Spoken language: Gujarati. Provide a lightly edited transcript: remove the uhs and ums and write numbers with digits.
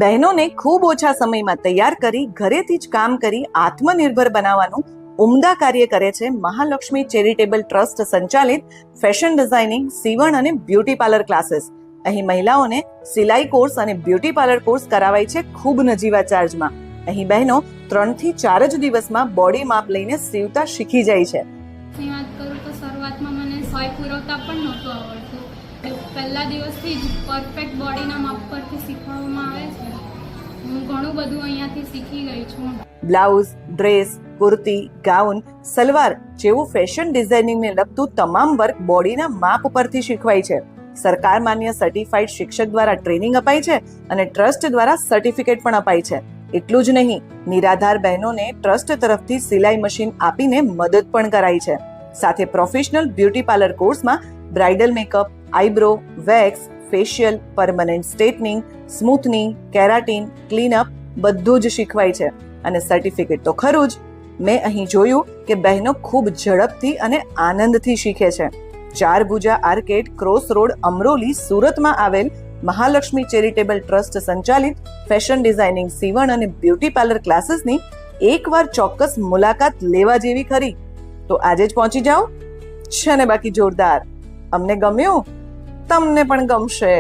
બહેનોને ખૂબ ઓછા સમયમાં તૈયાર કરી ઘરેથી જ કામ કરી આત્મનિર્ભર બનાવવાનું ઉમદા કાર્ય કરે છે મહાલક્ષ્મી ચેરિટેબલ ટ્રસ્ટ સંચાલિત ફેશન ડિઝાઇનિંગ, સીવણ અને બ્યુટી પાર્લર ક્લાસીસ. અહીં મહિલાઓને સિલાઈ કોર્સ અને બ્યુટી પાર્લર કોર્સ કરાવાય છે ખૂબ નજીવા ચાર્જમાં. અહીં બહેનો 3 થી 4 જ દિવસમાં બોડી માપ લઈને સીવતા શીખી જાય છે. વાત કરું તો શરૂઆતમાં મને સોય પુરવતા પણ નહોતું આવડતું. પહેલા દિવસથી જ પરફેક્ટ બોડીના માપ પરથી શીખવવામાં આવે છે. હું ઘણું બધું અહીંયાથી શીખી ગઈ છું. Blouse, dress, kurti, gown, salwar જેવું ફેશન ડિઝાઇનિંગને લગતું તમામ વર્ક બોડીના માપ પરથી શીખવાય છે. સરકાર માન્ય સર્ટિફાઈડ શિક્ષક દ્વારા ટ્રેનિંગ અપાય છે અને ટ્રસ્ટ દ્વારા સર્ટિફિકેટ પણ અપાય છે. એટલું જ નહીં, નિરાધાર બહેનોને ટ્રસ્ટ તરફથી સિલાઈ મશીન આપીને મદદ પણ કરાય છે. સાથે પ્રોફેશનલ બ્યુટી પાર્લર કોર્સમાં bridal makeup, eyebrow, wax, facial, permanent straightening, smoothening, keratin, clean-up બધું જ શીખવાય છે અને સર્ટિફિકેટ તો ખરું જ. મેં અહીં જોયું કે બહેનો ખૂબ ઝડપથી અને આનંદથી શીખે છે. 4 ભુજા આર્કેડ, ક્રોસ રોડ, અમરોલી, સુરતમાં આવેલ મહાલક્ષ્મી ચેરિટેબલ ટ્રસ્ટ સંચાલિત ફેશન ડિઝાઇનિંગ, સીવણ અને બ્યુટી પાર્લર ક્લાસીસની એકવાર ચોક્કસ મુલાકાત લેવા જેવી ખરી. તો આજે જ પહોંચી જાઓ. છે ને બાકી જોરદાર. અમને ગમ્યું, તમને પણ ગમશે.